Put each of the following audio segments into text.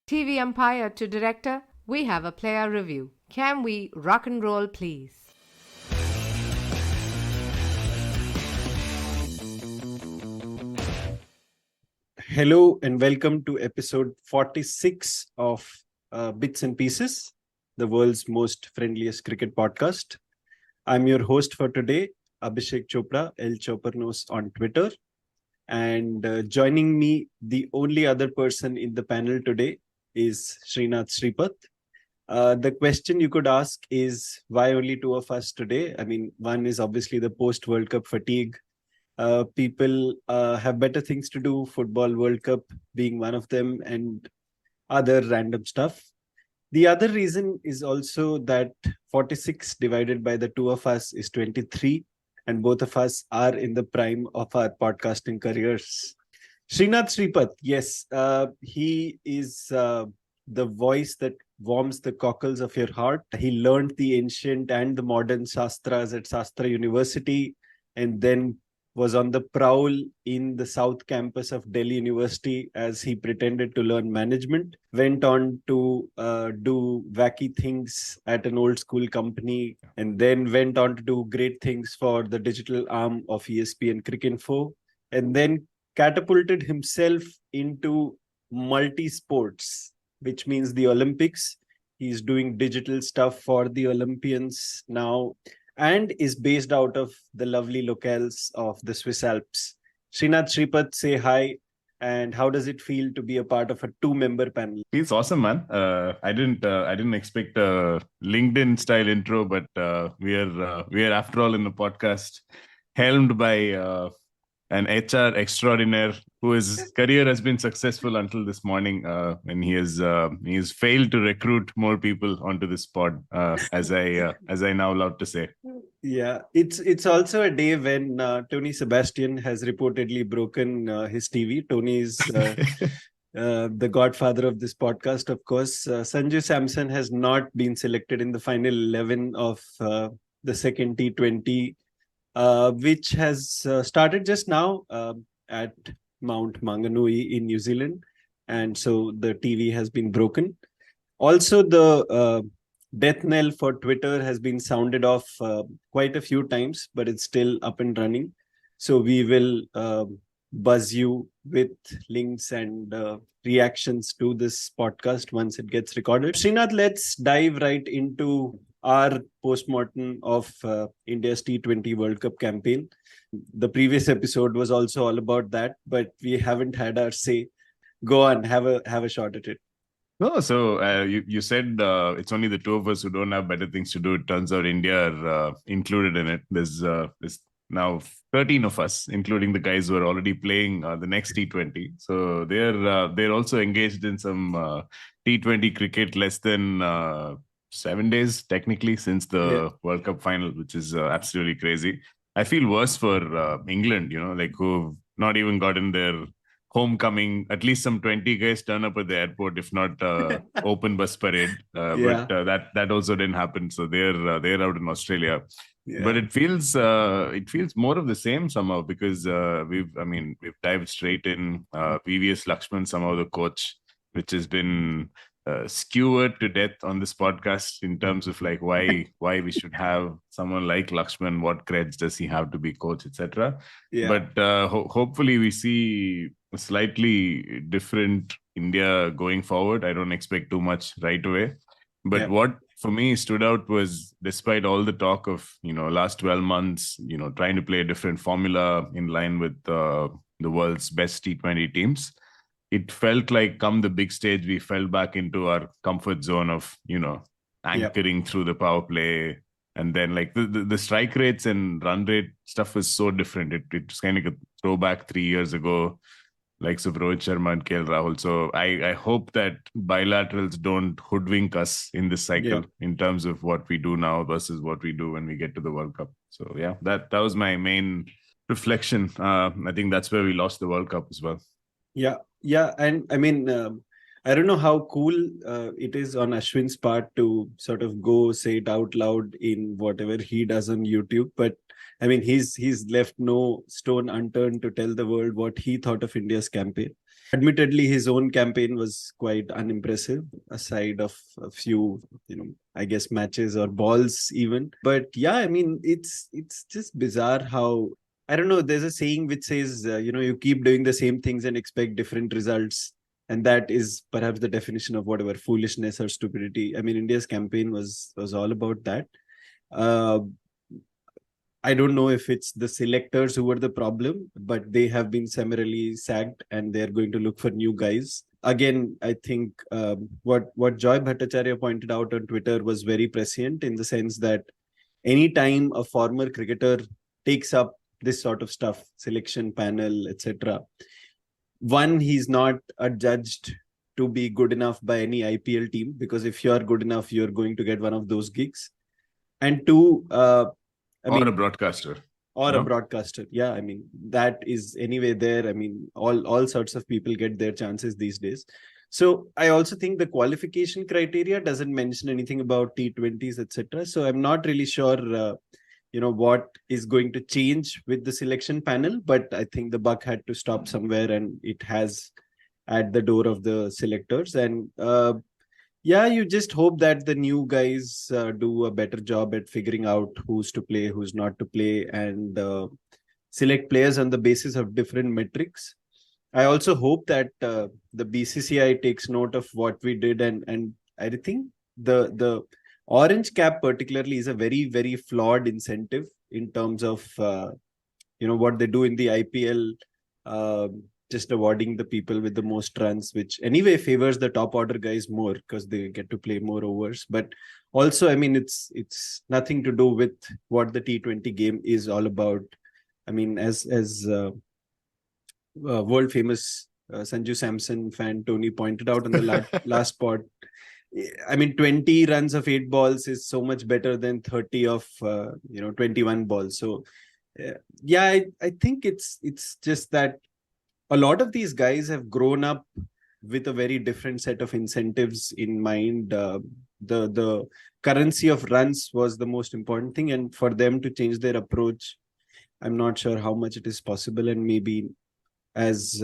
TV umpire to director, we have a player review. Can we rock and roll, please? Hello and welcome to episode 46 of Bits and Pieces, the world's most friendliest cricket podcast. I'm your host for today, Abhishek Chopra, El Chopernos on Twitter. And joining me, the only other person in the panel today is Srinath Sripath. The question you could ask is why only two of us today? I mean, one is obviously the post-World Cup fatigue. People have better things to do, Football World Cup being one of them, and other random stuff. The other reason is also that 46 divided by the two of us is 23, and both of us are in the prime of our podcasting careers. Srinath Sripath, yes, he is the voice that warms the cockles of your heart. He learned the ancient and the modern Shastras at Shastra University, and then was on the prowl in the South Campus of Delhi University as he pretended to learn management, went on to do wacky things at an old school company, and then went on to do great things for the digital arm of ESPN Cricinfo, and then catapulted himself into multi-sports, which means the Olympics. He's doing digital stuff for the Olympians now, and is based out of the lovely locales of the Swiss Alps. Srinath Sripath, say hi. And how does it feel to be a part of a two-member panel? Feels awesome, man. I didn't expect a LinkedIn style intro, but we are after all in the podcast helmed by an HR extraordinaire whose career has been successful until this morning, and he has failed to recruit more people onto this pod, as I now allowed to say. Yeah, it's also a day when Tony Sebastian has reportedly broken his TV. Tony is the godfather of this podcast, of course. Sanju Samson has not been selected in the final 11 of the second T20, which has started just now at Mount Maunganui in New Zealand. And so the TV has been broken. Also, the death knell for Twitter has been sounded off quite a few times, but it's still up and running. So we will buzz you with links and reactions to this podcast once it gets recorded. Srinath, let's dive right into our post-mortem of India's T20 World Cup campaign. The previous episode was also all about that, but we haven't had our say. Go on, have a shot at it. No, so you said it's only the two of us who don't have better things to do. It turns out India are included in it. There's now 13 of us, including the guys who are already playing the next T20. So they're also engaged in some T20 cricket less than 7 days technically since the World Cup final, which is absolutely crazy. I feel worse for England, like who've not even gotten their homecoming. At least some 20 guys turn up at the airport, if not open bus parade. But that also didn't happen. So they're out in Australia. Yeah. But it feels more of the same somehow because we've dived straight in. VVS Lakshman, somehow the coach, which has been skewered to death on this podcast in terms of like why we should have someone like Lakshman, what creds does he have to be coach, etc. But hopefully we see a slightly different India going forward. I don't expect too much right away, but what for me stood out was, despite all the talk of last 12 months trying to play a different formula in line with the world's best T20 teams, it felt like come the big stage, we fell back into our comfort zone of, anchoring through the power play. And then like the strike rates and run rate stuff was so different. It's kind of like a throwback 3 years ago, like Rohit Sharma and KL Rahul. So I hope that bilaterals don't hoodwink us in this cycle in terms of what we do now versus what we do when we get to the World Cup. So yeah, that was my main reflection. I think that's where we lost the World Cup as well. Yeah. And I mean, I don't know how cool it is on Ashwin's part to sort of go say it out loud in whatever he does on YouTube. But I mean, he's left no stone unturned to tell the world what he thought of India's campaign. Admittedly, his own campaign was quite unimpressive, aside of a few, I guess matches or balls even. But yeah, I mean, it's just bizarre how, I don't know. There's a saying which says, you keep doing the same things and expect different results. And that is perhaps the definition of whatever foolishness or stupidity. I mean, India's campaign was all about that. Uh, I don't know if it's the selectors who were the problem, but they have been summarily sacked and they're going to look for new guys. Again, I think what Joy Bhattacharya pointed out on Twitter was very prescient, in the sense that anytime a former cricketer takes up this sort of stuff, selection panel, etc., one, he's not adjudged to be good enough by any IPL team, because if you're good enough, you're going to get one of those gigs. And two, or a broadcaster. Or a broadcaster. Yeah, I mean, that is anyway there. I mean, all sorts of people get their chances these days. So I also think the qualification criteria doesn't mention anything about T20s, etc. So I'm not really sure, what is going to change with the selection panel. But I think the buck had to stop somewhere, and it has at the door of the selectors. And yeah, you just hope that the new guys do a better job at figuring out who's to play, who's not to play, and select players on the basis of different metrics. I also hope that the BCCI takes note of what we did, and I think the orange cap particularly is a very, very flawed incentive in terms of what they do in the IPL. Just awarding the people with the most runs, which anyway favors the top order guys more because they get to play more overs. But also, I mean, it's nothing to do with what the T20 game is all about. I mean, as world famous Sanju Samson fan Tony pointed out on the last pod, I mean, 20 runs of 8 balls is so much better than 30 of 21 balls. So yeah, I think it's just that a lot of these guys have grown up with a very different set of incentives in mind. The currency of runs was the most important thing, and for them to change their approach, I'm not sure how much it is possible. And maybe, as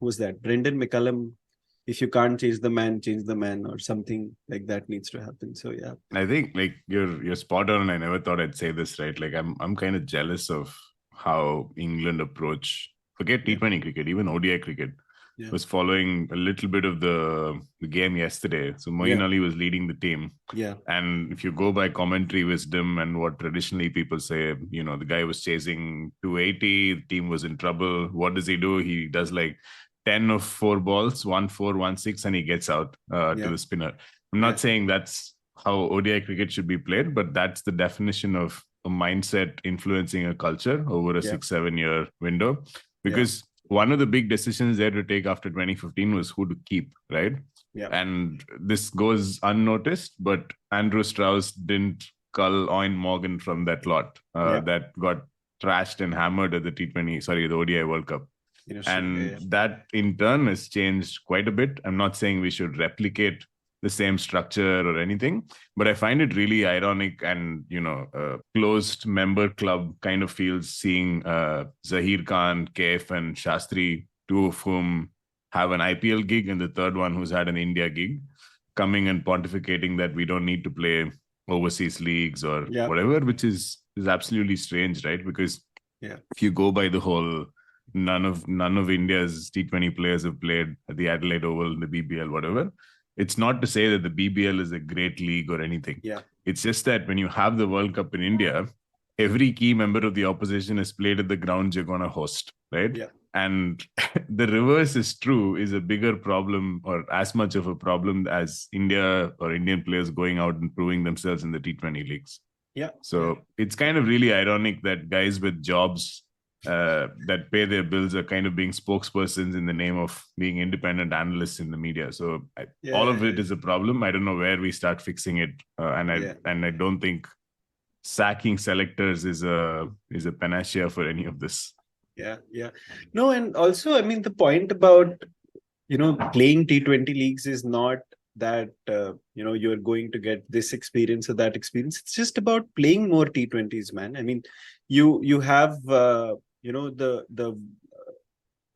who's that, Brendan McCullum, if you can't change the man, or something like that needs to happen. So yeah, I think like you're spot on, and I never thought I'd say this, right? Like I'm kind of jealous of how England approach. Forget T20 cricket, even ODI cricket. Was following a little bit of the game yesterday. So Moeen Ali was leading the team. Yeah. And if you go by commentary wisdom and what traditionally people say, the guy was chasing 280, the team was in trouble. What does he do? He does like 10 of 4 balls, 1-4, 1-6, and he gets out to the spinner. I'm not saying that's how ODI cricket should be played, but that's the definition of a mindset influencing a culture over a 6-7 year window. Because one of the big decisions they had to take after 2015 was who to keep, right? Yeah. And this goes unnoticed, but Andrew Strauss didn't cull Owen Morgan from that lot that got trashed and hammered at the ODI World Cup. That in turn has changed quite a bit. I'm not saying we should replicate the same structure or anything, but I find it really ironic and, a closed member club kind of feels seeing Zahir Khan, Kaif and Shastri, 2 of whom have an IPL gig and the third one who's had an India gig, coming and pontificating that we don't need to play overseas leagues or whatever, which is absolutely strange, right? Because if you go by the whole none of India's T20 players have played at the Adelaide Oval, the BBL, whatever. It's not to say that the BBL is a great league or anything. Yeah. It's just that when you have the World Cup in India, every key member of the opposition is played at the ground you're going to host, right? Yeah. And the reverse is true, is a bigger problem or as much of a problem as India or Indian players going out and proving themselves in the T20 leagues. Yeah. So it's kind of really ironic that guys with jobs that pay their bills are kind of being spokespersons in the name of being independent analysts in the media. So all of it is a problem. I don't know where we start fixing it, and I don't think sacking selectors is a panacea for any of this. Yeah. No, and also, I mean, the point about playing T20 leagues is not that you're going to get this experience or that experience. It's just about playing more T20s, man. I mean, you have the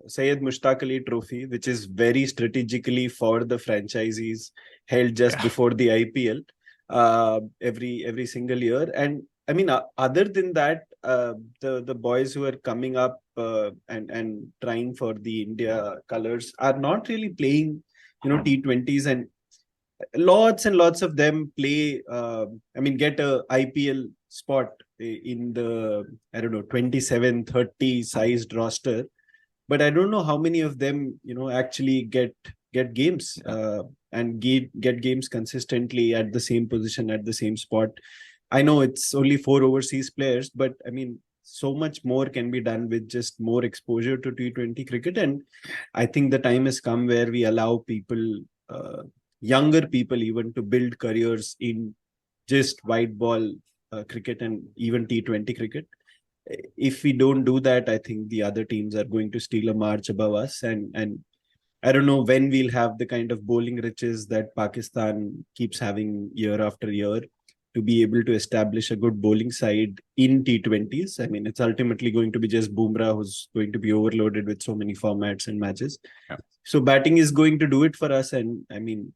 Syed Mushtaq Ali Trophy, which is very strategically for the franchisees, held just before the IPL every single year. And I mean, other than that, the boys who are coming up and trying for the India colors are not really playing, T20s, and lots and lots of them play. Get a IPL spot in the 27, 30 sized roster, but I don't know how many of them actually get games and get games consistently at the same position, at the same spot. I know it's only 4 overseas players, but I mean, so much more can be done with just more exposure to T20 cricket. And I think the time has come where we allow people, younger people even, to build careers in just white ball cricket and even T20 cricket. If we don't do that, I think the other teams are going to steal a march above us. And I don't know when we'll have the kind of bowling riches that Pakistan keeps having year after year to be able to establish a good bowling side in T20s. I mean, it's ultimately going to be just Bumrah who's going to be overloaded with so many formats and matches. Yeah. So batting is going to do it for us. And I mean,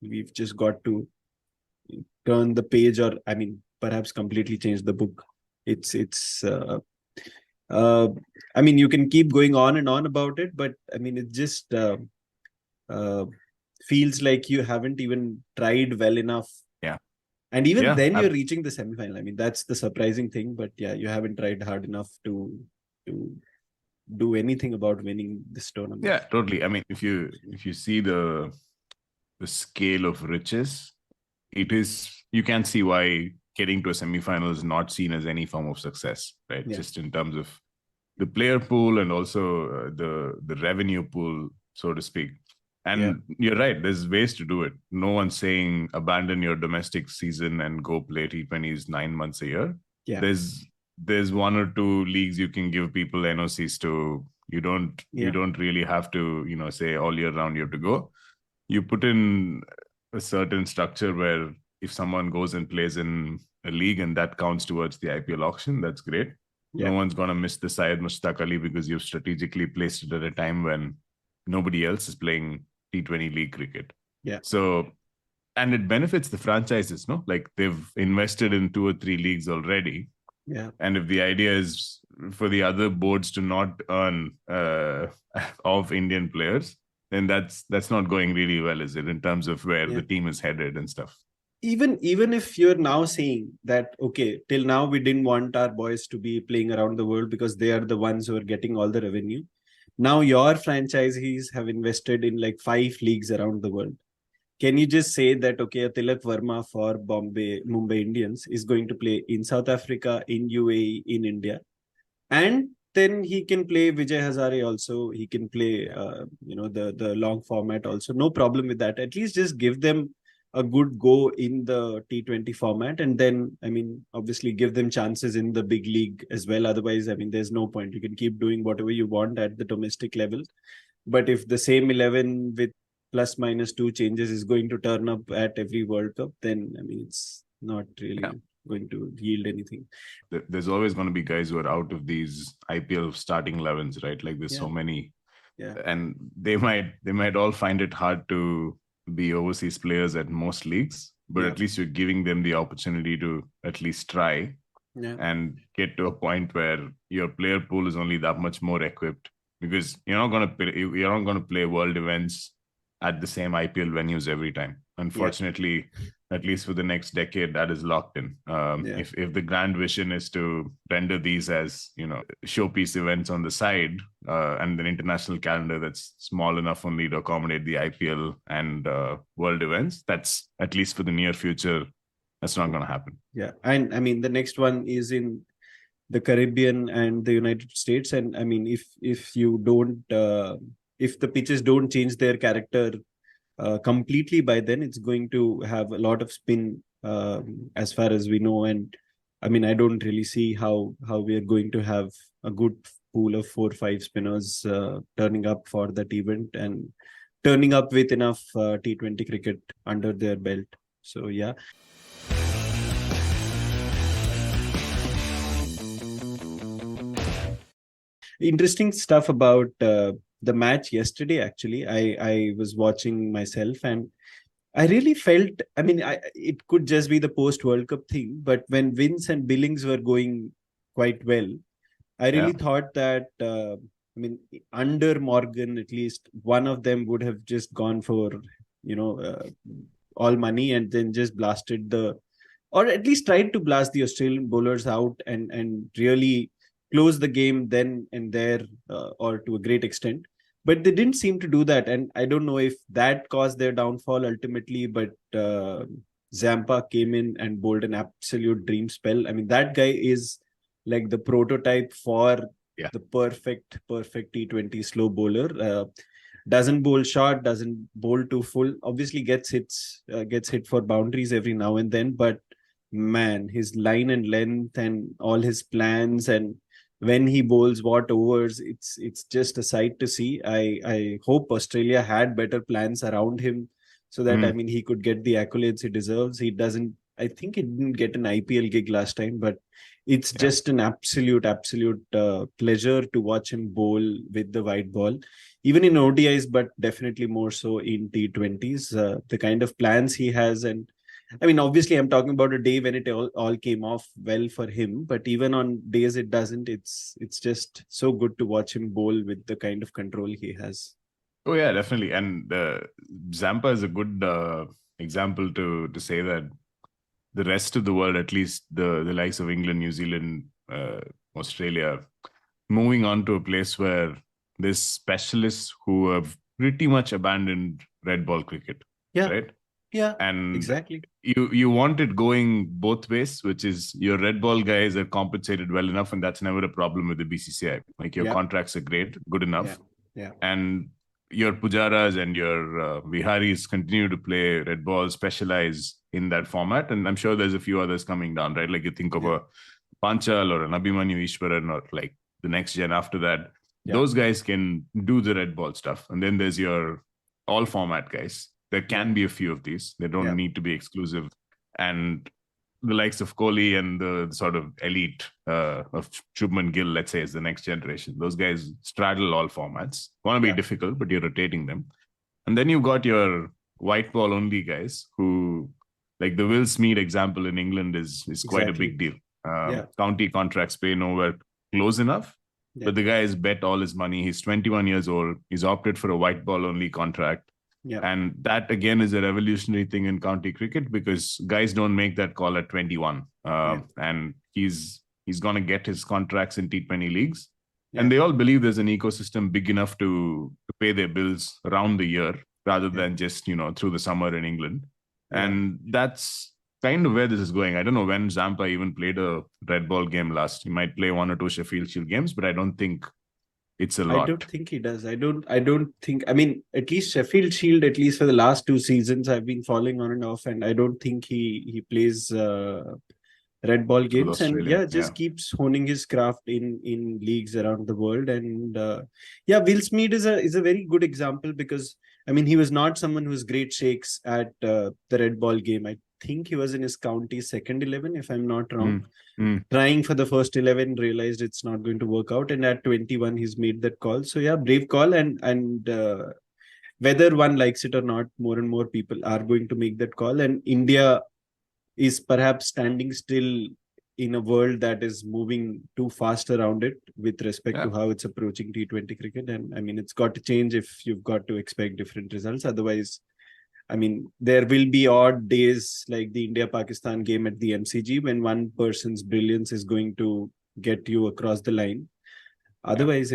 we've just got to turn the page, or I mean, perhaps completely change the book. I mean, you can keep going on and on about it, but I mean, it just feels like you haven't even tried well enough. Yeah. And even then you're reaching the semi-final. I mean, that's the surprising thing, but yeah, you haven't tried hard enough to do anything about winning this tournament. Yeah, totally. I mean, if you see the scale of riches, you can see why getting to a semi-final is not seen as any form of success, right? Yeah. Just in terms of the player pool and also the revenue pool, so to speak. And you're right, there's ways to do it. No one's saying abandon your domestic season and go play T20s 9 months a year. Yeah. There's 1 or 2 leagues you can give people NOCs to. You don't really have to, say all year round you have to go. You put in a certain structure where if someone goes and plays in a league and that counts towards the IPL auction, that's great. Yeah. No one's going to miss the Syed Mushtaq Ali because you've strategically placed it at a time when nobody else is playing T20 league cricket. Yeah. So, and it benefits the franchises, no? Like they've invested in 2 or 3 leagues already. Yeah. And if the idea is for the other boards to not earn of Indian players, then that's not going really well, is it? In terms of where the team is headed and stuff. Even if you're now saying that, okay, till now we didn't want our boys to be playing around the world because they are the ones who are getting all the revenue. Now your franchisees have invested in like 5 leagues around the world. Can you just say that, okay, Tilak Verma for Mumbai Indians is going to play in South Africa, in UAE, in India, and then he can play Vijay Hazare also. He can play, the long format also. No problem with that. At least just give them a good go in the T20 format, and then, I mean, obviously give them chances in the big league as well. Otherwise, I mean, there's no point. You can keep doing whatever you want at the domestic level. But if the same 11 with plus minus 2 changes is going to turn up at every World Cup, then, I mean, it's not really going to yield anything. There's always going to be guys who are out of these IPL starting 11s, right? Like there's so many. Yeah. And they might all find it hard to be overseas players at most leagues, but at least you're giving them the opportunity to at least try and get to a point where your player pool is only that much more equipped, because you're not going to play world events at the same IPL venues every time. Unfortunately, at least for the next decade, that is locked in. If the grand vision is to render these as, showpiece events on the side, and an international calendar that's small enough only to accommodate the IPL and world events, that's, at least for the near future, that's not going to happen. Yeah. And I mean, the next one is in the Caribbean and the United States. And I mean, if you don't, if the pitches don't change their character completely by then, it's going to have a lot of spin as far as we know. And I mean, I don't really see how we are going to have a good pool of 4 or 5 spinners turning up for that event and turning up with enough T20 cricket under their belt. So yeah. Interesting stuff about the match yesterday. Actually, I was watching myself, and I really felt. I mean, it could just be the post World Cup thing, but when Vince and Billings were going quite well, I Yeah. really thought that. I mean, under Morgan, at least one of them would have just gone for, you know, all money and then just blasted the, or at least tried to blast the Australian bowlers out and really close the game then and there, or to a great extent. But they didn't seem to do that, and I don't know if that caused their downfall ultimately. But Zampa came in and bowled an absolute dream spell. I mean, that guy is like the prototype for Yeah. the perfect T20 slow bowler. Doesn't bowl short, doesn't bowl too full. Obviously, gets hit for boundaries every now and then. But man, his line and length and all his plans, and when he bowls what overs, it's just a sight to see. I hope Australia had better plans around him, so that I mean he could get the accolades he deserves. He doesn't. I think he didn't get an IPL gig last time, but it's just an absolute pleasure to watch him bowl with the white ball, even in ODIs, but definitely more so in T20s. The kind of plans he has, and I mean, obviously, I'm talking about a day when it all came off well for him. But even on days it doesn't, it's just so good to watch him bowl with the kind of control he has. Oh yeah, definitely. And Zampa is a good example to say that the rest of the world, at least the likes of England, New Zealand, Australia, moving on to a place where there's specialists who have pretty much abandoned red ball cricket. Yeah. Right. Yeah. And exactly. You want it going both ways, which is your red ball guys are compensated well enough, and that's never a problem with the BCCI. Like your contracts are great, good enough. Yeah. And your Pujaras and your Viharis continue to play red ball, specialize in that format. And I'm sure there's a few others coming down, right? Like you think of a Panchal or an Abhimanyu Ishwaran or like the next gen after that. Yeah. Those guys can do the red ball stuff. And then there's your all format guys. There can be a few of these. They don't need to be exclusive. And the likes of Kohli and the sort of elite of Shubman Gill, let's say, is the next generation. Those guys straddle all formats. Want to be difficult, but you're rotating them. And then you've got your white ball only guys who, like the Will Smeed example in England is quite a big deal. County contracts pay nowhere close enough. But the guy has bet all his money. He's 21 years old. He's opted for a white ball only contract. Yeah. And that, again, is a revolutionary thing in county cricket because guys don't make that call at 21. And he's going to get his contracts in T20 leagues. Yeah. And they all believe there's an ecosystem big enough to pay their bills around the year rather than just, through the summer in England. Yeah. And that's kind of where this is going. I don't know when Zampa even played a red ball game last. He might play one or two Sheffield Shield games, but I don't think it's a lot. I don't think he does. I don't think, I mean, at least Sheffield Shield, at least for the last 2 seasons, I've been following on and off, and I don't think he plays red ball games. And just keeps honing his craft in leagues around the world. And Will Smeed is a very good example because, I mean, he was not someone who was great shakes at the red ball game. I think he was in his county second 11, if I'm not wrong. Trying for the first 11, realized it's not going to work out, and at 21 he's made that call. So brave call, and whether one likes it or not, more and more people are going to make that call. And India is perhaps standing still in a world that is moving too fast around it with respect to how it's approaching T20 cricket. And I mean, it's got to change if you've got to expect different results. Otherwise, I mean, there will be odd days like the India-Pakistan game at the MCG when one person's brilliance is going to get you across the line. Otherwise,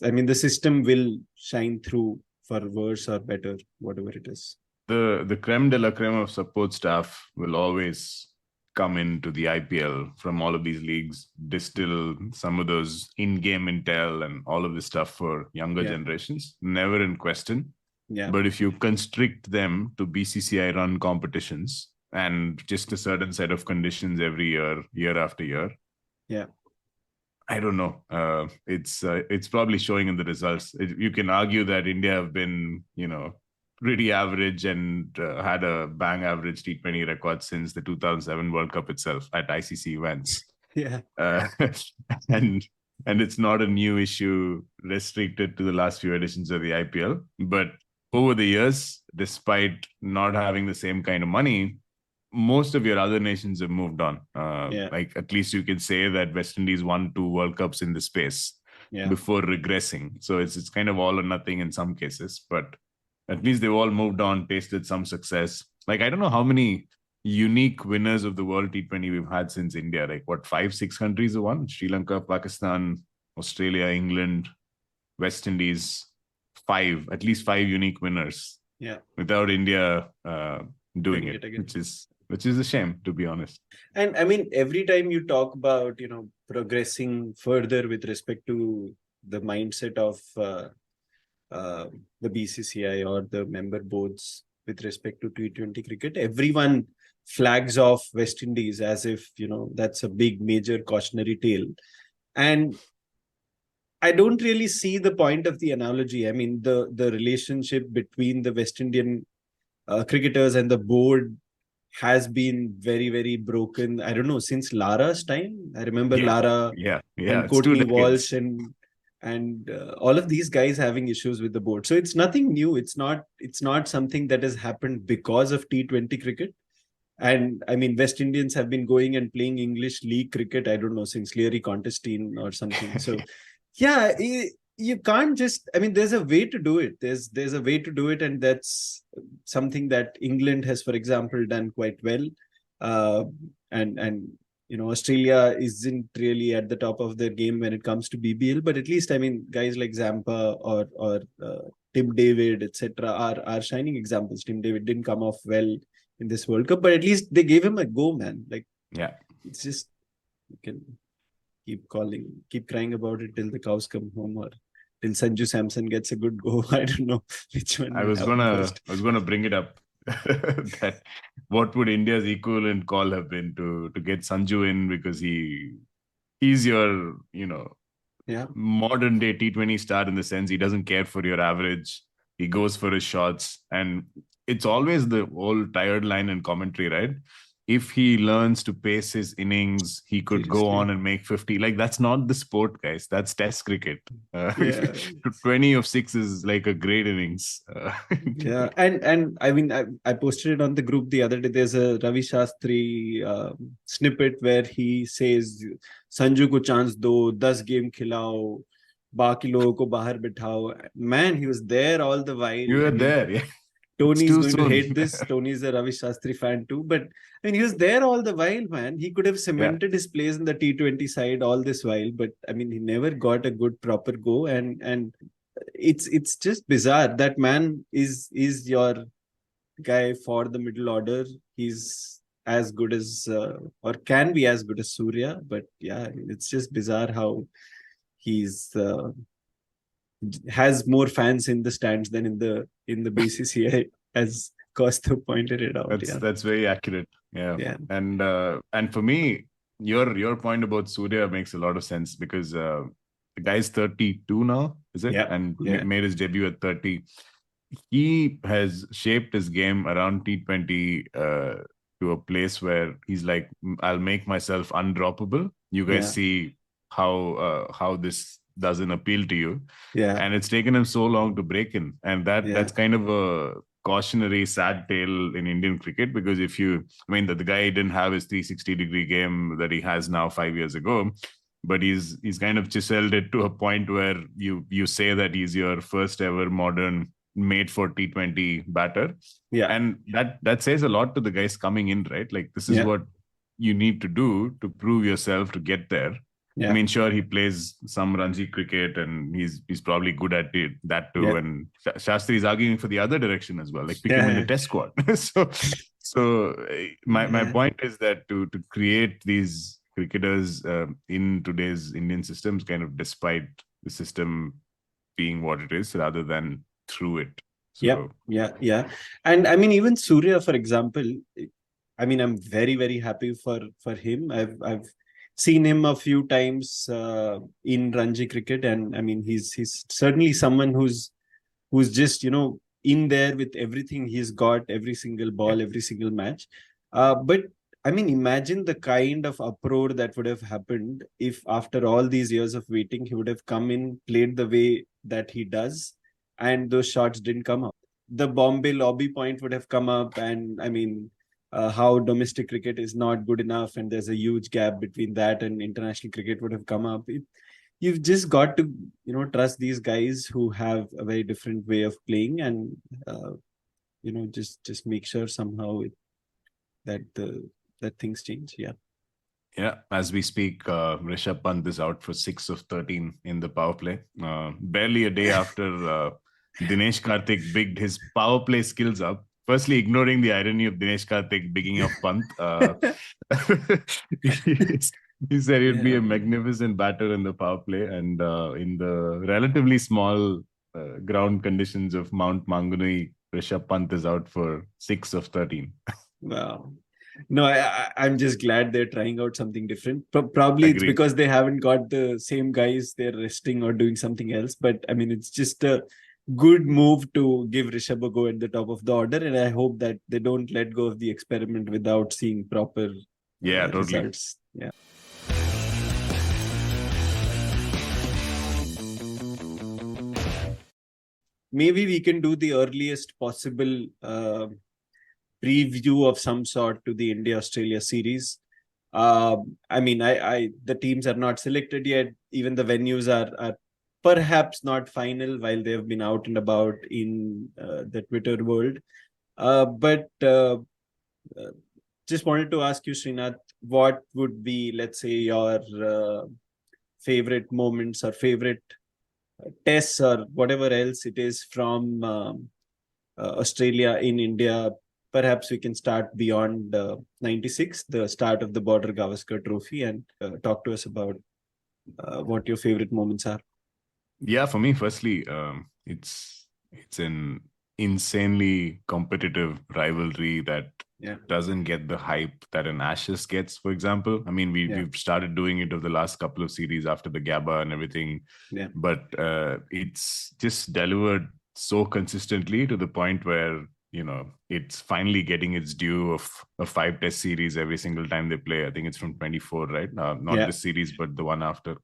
I mean, the system will shine through for worse or better, whatever it is. The creme de la creme of support staff will always come into the IPL from all of these leagues, distill some of those in-game intel and all of this stuff for younger generations. Never in question. Yeah. But if you constrict them to BCCI run competitions and just a certain set of conditions every year after year, I don't know. It's probably showing in the results. You can argue that India have been, pretty average and had a bang average T20 record since the 2007 World Cup itself at ICC events. Yeah. And and it's not a new issue restricted to the last few editions of the IPL. But over the years, despite not having the same kind of money, most of your other nations have moved on. Like at least you can say that West Indies won 2 World Cups in the space before regressing. So it's kind of all or nothing in some cases, but at least they've all moved on, tasted some success. Like, I don't know how many unique winners of the World T20 we've had since India. Like, what, 5-6 countries have won? Sri Lanka, Pakistan, Australia, England, West Indies. At least five unique winners. Yeah. Without India doing it, which is a shame, to be honest. And I mean, every time you talk about, progressing further with respect to the mindset of the BCCI or the member boards with respect to T20 cricket, everyone flags off West Indies as if, that's a big major cautionary tale. And I don't really see the point of the analogy. I mean, the relationship between the West Indian cricketers and the board has been very, very broken. I don't know, since Lara's time. I remember Lara and Courtney Walsh and all of these guys having issues with the board. So it's nothing new. It's not something that has happened because of T20 cricket. And I mean, West Indians have been going and playing English league cricket, I don't know, since Leary Contestine or something. So yeah, you can't just, I mean, there's a way to do it. There's a way to do it. And that's something that England has, for example, done quite well. And Australia isn't really at the top of their game when it comes to BBL, but at least, I mean, guys like Zampa or Tim David, etc., are shining examples. Tim David didn't come off well in this World Cup, but at least they gave him a go, man. Like, it's just, you can keep crying about it till the cows come home, or till Sanju Samson gets a good go. I don't know which one. I was gonna bring it up. That what would India's equivalent call have been to get Sanju in, because he's your modern day T20 star, in the sense he doesn't care for your average. He goes for his shots, and it's always the old tired line in commentary, right? If he learns to pace his innings, he could go on and make 50. Like, that's not the sport, guys. That's Test cricket. 20 of 6 is like a great innings. And I mean, I posted it on the group the other day. There's a Ravi Shastri snippet where he says, Sanju ko chance do, 10 game khilao, baaki logo ko bahar bithao. Man, he was there all the while. You were there, yeah. Tony's going to hate this. Tony's a Ravi Shastri fan too. But I mean, he was there all the while, man. He could have cemented his place in the T20 side all this while. But I mean, he never got a good proper go. And it's just bizarre. That man is your guy for the middle order. He's as good as, or can be as good as Surya. But yeah, it's just bizarre how he's... has more fans in the stands than in the BCCI, as Costa pointed it out. That's very accurate. Yeah. And for me, your point about Surya makes a lot of sense, because the guy's 32 now, is it? And made his debut at 30. He has shaped his game around T20 to a place where he's like, I'll make myself undroppable. You guys see how this doesn't appeal to you. And it's taken him so long to break in. And that's kind of a cautionary, sad tale in Indian cricket, because the guy didn't have his 360-degree game that he has now 5 years ago, but he's kind of chiseled it to a point where you say that he's your first ever modern made for T20 batter. And that says a lot to the guys coming in, right? Like, this is what you need to do to prove yourself to get there. I mean, sure, he plays some Ranji cricket and he's probably good at that too. And Shastri is arguing for the other direction as well, like pick him in the test squad. So my point is that to create these cricketers in today's Indian systems, kind of despite the system being what it is, rather than through it. So, yeah. And I mean, even Surya, for example, I mean, I'm very, very happy for him. I've seen him a few times in Ranji cricket, and I mean, he's certainly someone who's just in there with everything he's got, every single ball, every single match. But I mean, imagine the kind of uproar that would have happened if after all these years of waiting, he would have come in, played the way that he does, and those shots didn't come up. The Bombay lobby point would have come up, and I mean, how domestic cricket is not good enough, and there's a huge gap between that and international cricket would have come up. You've just got to, trust these guys who have a very different way of playing, and just make sure somehow that that things change. Yeah. Yeah, as we speak, Rishabh Pant is out for 6 of 13 in the power play. Barely a day after Dinesh Karthik bigged his power play skills up. Firstly, ignoring the irony of Dinesh Karthik bigging up Pant. He said he'd be a magnificent batter in the power play, and in the relatively small ground conditions of Mount Mangunui, Rishabh Pant is out for 6 of 13. Wow. No, I'm just glad they're trying out something different. Probably Agreed. It's because they haven't got the same guys. They're resting or doing something else. But I mean, it's just a good move to give Rishabh a go at the top of the order. And I hope that they don't let go of the experiment without seeing proper totally. results. Yeah. Maybe we can do the earliest possible preview of some sort to the India-Australia series. I mean, the teams are not selected yet. Even the venues are perhaps not final while they have been out and about in the Twitter world. But just wanted to ask you, Srinath, what would be, let's say, your favorite moments or favorite tests or whatever else it is from Australia in India? Perhaps we can start beyond 96, the start of the Border Gavaskar Trophy, and talk to us about what your favorite moments are. Yeah, for me, firstly, it's an insanely competitive rivalry that doesn't get the hype that an Ashes gets, for example. I mean, we've started doing it over the last couple of series after the Gabba and everything, but it's just delivered so consistently to the point where it's finally getting its due of a 5-test series every single time they play. I think it's from 24, right? Not this series, but the one after.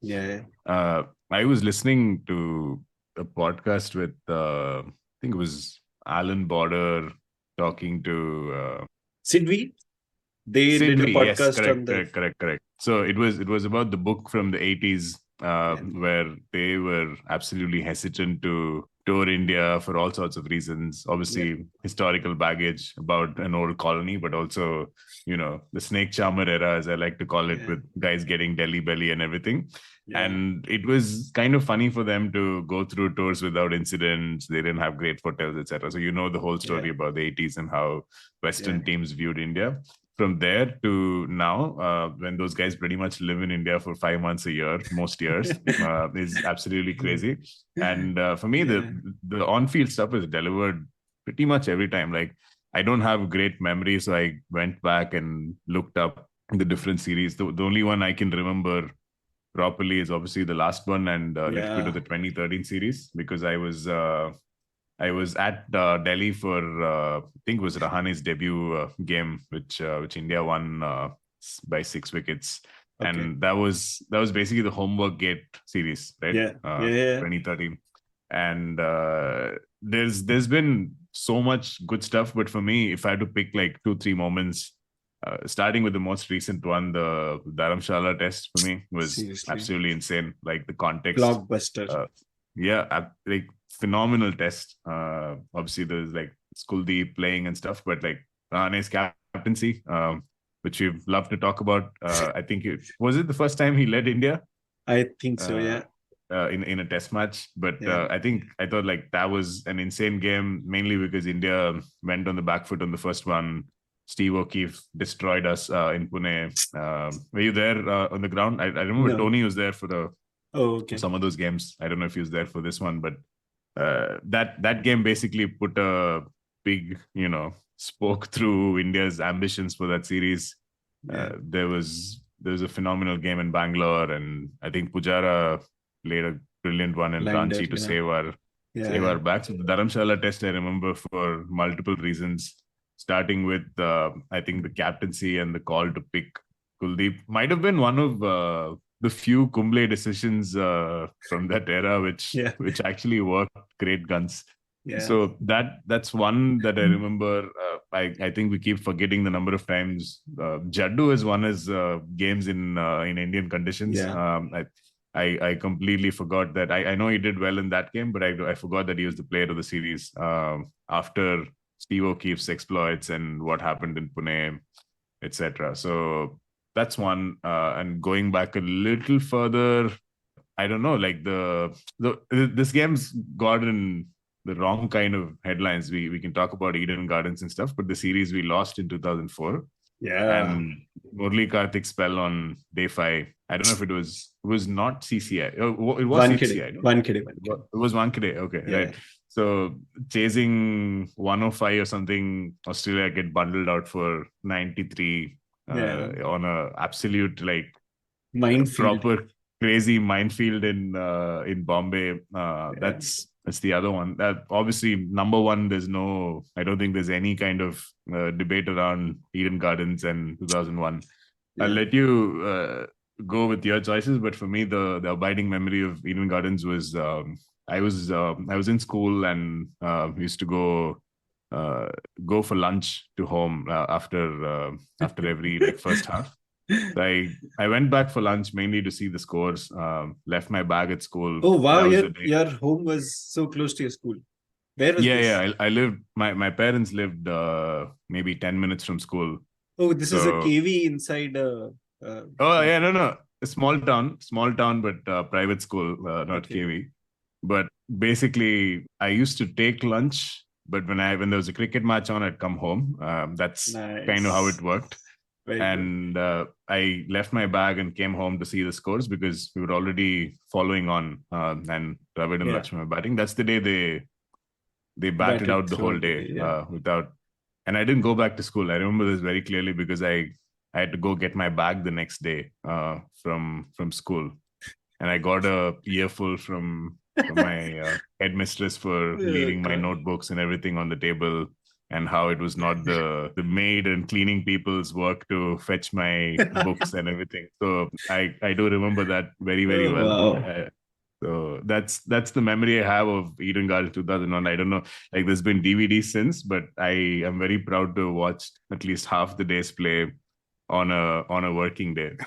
I was listening to a podcast with, I think it was Alan Border talking to Sidvi. They did a podcast on the... Correct. So it was about the book from the 80s where they were absolutely hesitant to tour India for all sorts of reasons. Obviously, historical baggage about an old colony, but also, the snake charmer era, as I like to call it, with guys getting Delhi belly and everything. And it was kind of funny for them to go through tours without incidents. They didn't have great hotels, etc. So the whole story about the 80s and how Western teams viewed India. From there to now, when those guys pretty much live in India for 5 months a year, most years, is absolutely crazy. And for me, the on-field stuff is delivered pretty much every time. Like, I don't have great memory, so I went back and looked up the different series. The only one I can remember properly is obviously the last one, and a little bit of the 2013 series, because I was at Delhi for I think it was Rahane's debut game, which India won by 6 wickets, and that was basically the homework gate series, right? 2013, and there's been so much good stuff, but for me, if I had to pick like 2-3 moments, starting with the most recent one, the Dharamshala test for me was absolutely insane. Like the context, blockbuster. Like phenomenal test. Obviously, there's like Skuldeep playing and stuff, but like Rahane's captaincy, which we'd love to talk about. I think was it the first time he led India? I think so. In a test match, but I thought like that was an insane game, mainly because India went on the back foot on the first one. Steve O'Keefe destroyed us in Pune. Were you there on the ground? I remember Tony was there for some of those games. I don't know if he was there for this one, but that game basically put a big, spoke through India's ambitions for that series. There was a phenomenal game in Bangalore, and I think Pujara played a brilliant one in Ranchi to save our backs. The Dharamshala test, I remember for multiple reasons. starting with I think the captaincy and the call to pick Kuldeep might have been one of the few Kumble decisions from that era, which actually worked great guns. Yeah. So that's one that I remember. I think we keep forgetting the number of times Jaddu has won his games in Indian conditions. Yeah. I completely forgot that. I know he did well in that game, but I forgot that he was the player of the series after Steve O'Keefe's exploits and what happened in Pune, etc. So that's one. And going back a little further, I don't know, like this game's gotten the wrong kind of headlines. We can talk about Eden Gardens and stuff, but the series we lost in 2004. Yeah. And Murli Karthik's spell on day 5. I don't know if it was not CCI. It was CCI. No? Wankhede. It was Wankhede. Okay, Yeah. right. So chasing 105 or something, Australia get bundled out for 93 on a absolute like minefield. Proper crazy minefield in Bombay. That's the other one. That obviously number one. I don't think there's any kind of debate around Eden Gardens and 2001. Yeah. I'll let you go with your choices, but for me, the abiding memory of Eden Gardens was I was in school and we used to go for lunch to home after every like first half. So I went back for lunch mainly to see the scores. Left my bag at school. Oh wow, your home was so close to your school. Where was this? Yeah. I lived. My parents lived maybe 10 minutes from school. Oh, this is a KV inside. No. A small town, but private school, not KV. But basically, I used to take lunch. But when there was a cricket match on, I'd come home. That's kind of how it worked. And I left my bag and came home to see the scores because we were already following on. And Dravid and Lakshman were batting. That's the day they batted out the whole day without. And I didn't go back to school. I remember this very clearly because I had to go get my bag the next day from school, and I got a earful from my headmistress for leaving my notebooks and everything on the table. And how it was not the maid and cleaning people's work to fetch my books and everything. So I do remember that very, very well. Wow. So that's the memory I have of Eden Garden 2001. I don't know, like there's been DVDs since, but I am very proud to watch at least half the day's play on a working day.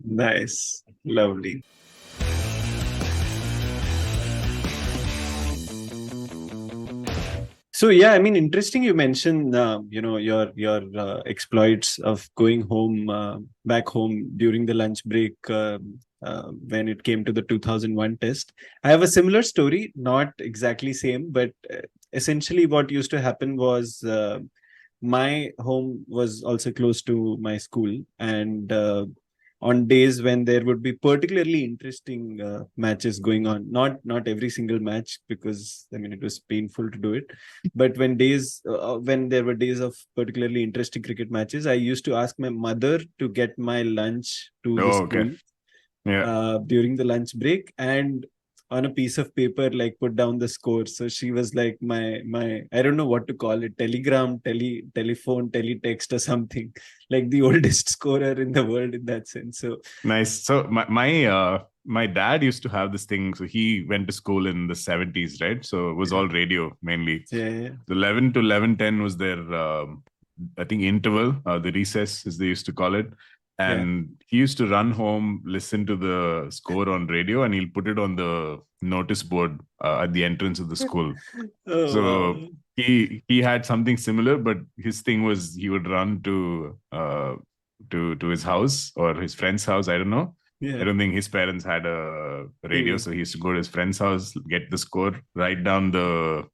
Nice, lovely. So yeah, I mean, interesting. You mentioned, your exploits of going home, back home during the lunch break when it came to the 2001 test. I have a similar story, not exactly same, but essentially what used to happen was my home was also close to my school, and on days when there would be particularly interesting matches going on, not every single match, because I mean it was painful to do it, but when there were days of particularly interesting cricket matches, I used to ask my mother to get my lunch to the school during the lunch break, and on a piece of paper, like put down the score. So she was like my I don't know what to call it, telephone, teletext or something, like the oldest scorer in the world in that sense. So nice. So my dad used to have this thing. So he went to school in the 70s, right? So it was all radio mainly. Yeah. The 11 to 11:10 was their I think interval, the recess as they used to call it. And he used to run home, listen to the score on radio, and he'll put it on the notice board at the entrance of the school. So he had something similar, but his thing was he would run to his house or his friend's house. I don't know. Yeah. I don't think his parents had a radio, so he used to go to his friend's house, get the score, write down the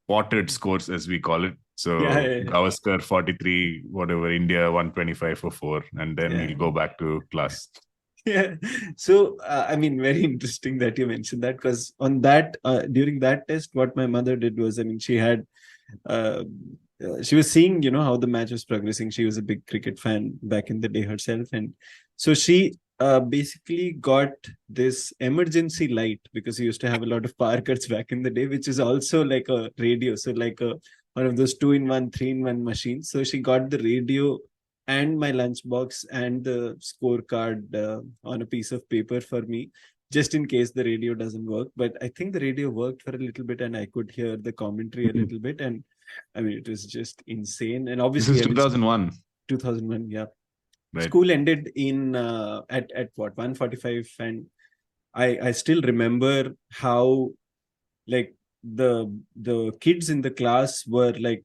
potted scores as we call it. So Gavaskar 43, whatever, India 125 for 4, and then he'll go back to class. Yeah. So, I mean, very interesting that you mentioned that, because on that, during that test, what my mother did was, I mean, she was seeing, how the match was progressing. She was a big cricket fan back in the day herself. And so she basically got this emergency light, because we used to have a lot of power cuts back in the day, which is also like a radio. So like a one of those 2-in-1, 3-in-1 machines. So she got the radio and my lunchbox and the scorecard on a piece of paper for me, just in case the radio doesn't work. But I think the radio worked for a little bit and I could hear the commentary a little bit. And I mean, it was just insane. And This obviously, is 2001. 2001, yeah. Right. School ended in at what, 1:45, and I still remember how like the kids in the class were like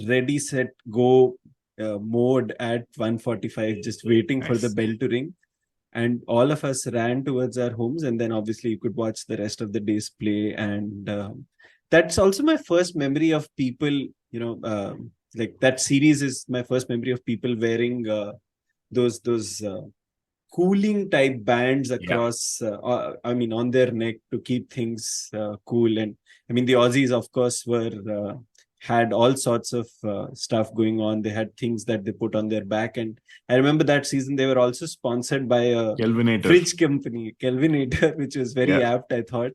ready, set, go mode at 1:45, just waiting for the Nice. bell to ring. And all of us ran towards our homes, and then obviously you could watch the rest of the day's play. And that's also my first memory of people, like that series is my first memory of people wearing those cooling type bands across on their neck to keep things cool. And I mean, the Aussies of course were had all sorts of stuff going on. They had things that they put on their back, and I remember that season they were also sponsored by a Kelvinator. fridge company, Kelvinator, which was very apt, I thought.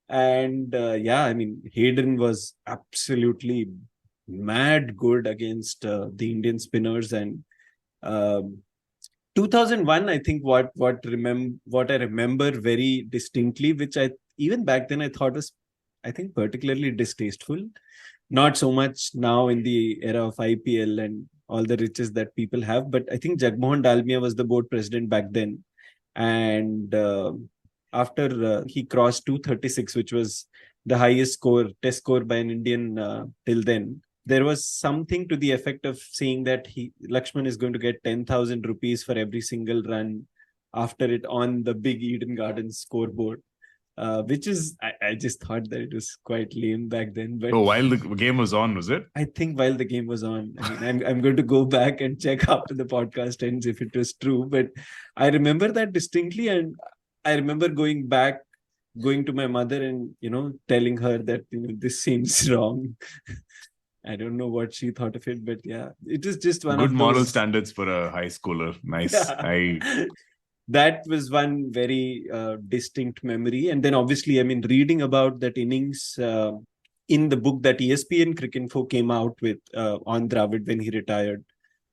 And I mean, Hayden was absolutely mad good against the Indian spinners. And 2001, I think what I remember very distinctly, which I even back then I thought was, I think, particularly distasteful. Not so much now in the era of IPL and all the riches that people have, but I think Jagmohan Dalmia was the board president back then. And after he crossed 236, which was the highest test score by an Indian till then, there was something to the effect of saying that Lakshman is going to get 10,000 rupees for every single run after it on the big Eden Gardens scoreboard. Which is, I just thought that it was quite lame back then. But while the game was on, was it? I think while the game was on. I mean, I'm going to go back and check after the podcast ends if it was true. But I remember that distinctly, and I remember going to my mother and telling her that this seems wrong. I don't know what she thought of it, but yeah, it was just one Good of those moral standards for a high schooler. Nice. That was one very distinct memory. And then obviously, I mean, reading about that innings in the book that ESPN Cricinfo came out with on Dravid when he retired,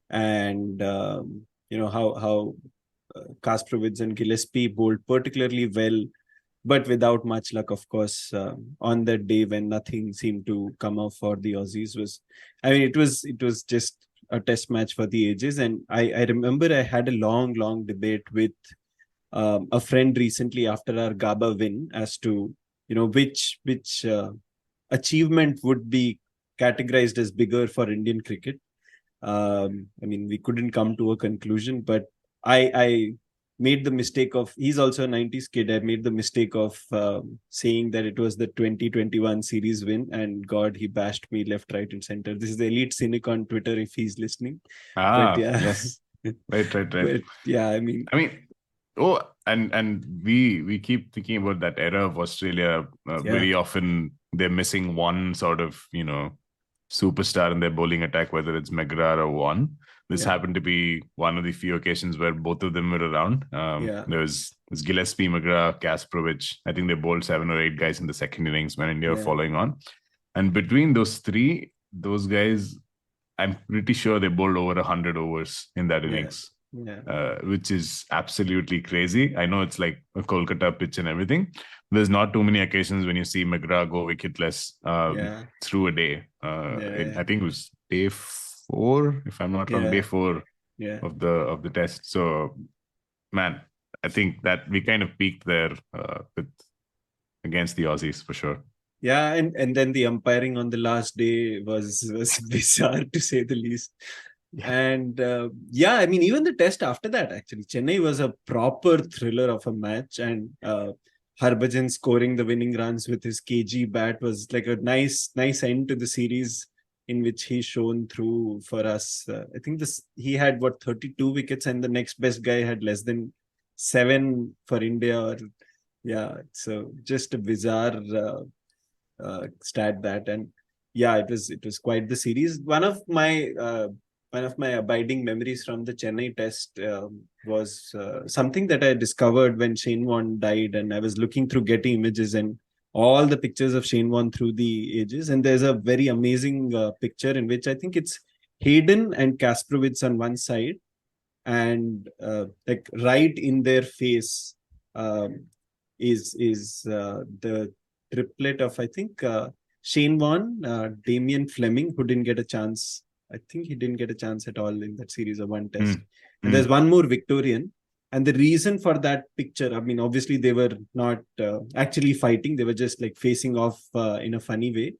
and how Kasparov and Gillespie bowled particularly well, but without much luck, of course, on that day when nothing seemed to come out for the Aussies. It was just a test match for the ages. And I remember I had a long debate with a friend recently after our Gaba win as to which achievement would be categorized as bigger for Indian cricket. I mean, we couldn't come to a conclusion, but I made the mistake of, he's also a 90s kid, I made the mistake of saying that it was the 2021 series win, and God, he bashed me left, right and center. This is the elite cynic on Twitter if he's listening. But yeah. Yes. Right. But yeah, I mean, and we keep thinking about that era of Australia. Very often they're missing one sort of, superstar in their bowling attack, whether it's McGrath or Vaughan. This happened to be one of the few occasions where both of them were around. There was Gillespie, McGrath, Kasparov. I think they bowled 7 or 8 guys in the second innings when India were following on. And between those three, those guys, I'm pretty sure they bowled over 100 overs in that innings, which is absolutely crazy. I know it's like a Kolkata pitch and everything. There's not too many occasions when you see McGrath go wicketless through a day. I think it was day 4, if I'm not wrong, day 4 of the test. So, man, I think that we kind of peaked there against the Aussies for sure. Yeah, and then the umpiring on the last day was bizarre to say the least. And I mean, even the test after that, actually, Chennai was a proper thriller of a match, and Harbhajan scoring the winning runs with his KG bat was like a nice end to the series, in which he shone through for us. I think he had 32 wickets, and the next best guy had less than 7 for India. So just a bizarre stat that. And it was quite the series. One of my abiding memories from the Chennai test was something that I discovered when Shane Warne died, and I was looking through Getty Images, and all the pictures of Shane Warne through the ages. And there's a very amazing picture in which I think it's Hayden and Kasparowicz on one side, and like right in their face is the triplet of, I think, Shane Warne, Damien Fleming, who didn't get a chance. I think he didn't get a chance at all in that series of one test. And there's one more Victorian. And the reason for that picture, I mean, obviously they were not actually fighting. They were just like facing off in a funny way.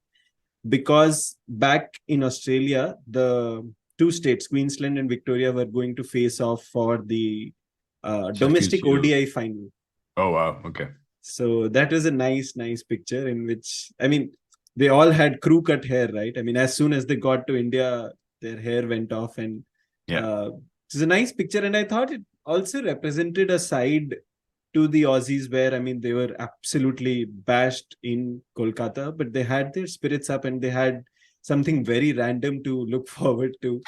Because back in Australia, the two states, Queensland and Victoria, were going to face off for the domestic ODI final. Oh, wow. Okay. So that was a nice picture in which, I mean, they all had crew cut hair, right? I mean, as soon as they got to India, their hair went off, and it's a nice picture. And I thought it also represented a side to the Aussies where, I mean, they were absolutely bashed in Kolkata, but they had their spirits up and they had something very random to look forward to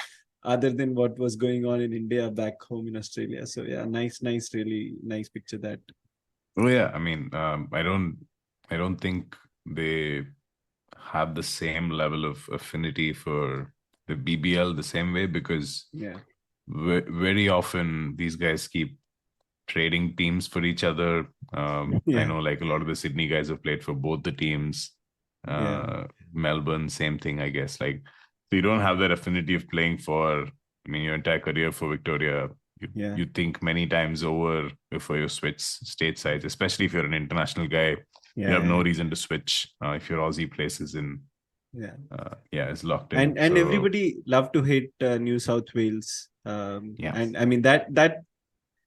other than what was going on in India back home in Australia. So yeah, nice, really nice picture that. Oh yeah, I mean, I don't think they have the same level of affinity for the BBL the same way, because very often these guys keep trading teams for each other. I know like a lot of the Sydney guys have played for both the teams. Melbourne, same thing, I guess. Like, so you don't have that affinity of playing for, I mean, your entire career for Victoria. You think many times over before you switch state sides, especially if you're an international guy. You have no reason to switch if your Aussie places in. It's locked in. And everybody love to hate New South Wales. And I mean that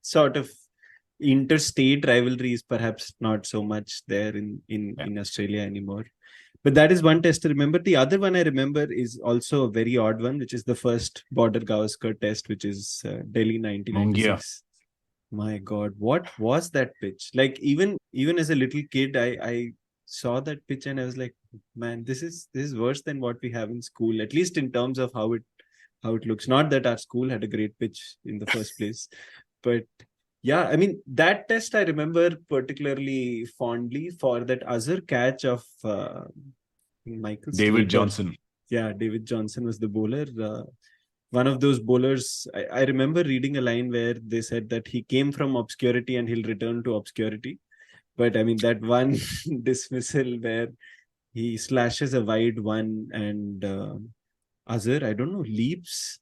sort of interstate rivalry is perhaps not so much there in Australia anymore. But that is one test to remember. The other one I remember is also a very odd one, which is the first Border Gavaskar test, which is Delhi 1996. My God, what was that pitch? Like even as a little kid, I saw that pitch and I was like, man, this is worse than what we have in school, at least in terms of how it looks. Not that our school had a great pitch in the first place, but yeah, I mean, that test I remember particularly fondly for that other catch of Michael David Slater. Johnson. Yeah, David Johnson was the bowler. One of those bowlers, I remember reading a line where they said that he came from obscurity and he'll return to obscurity. But I mean, that one dismissal where he slashes a wide one and Azhar, I don't know, leaps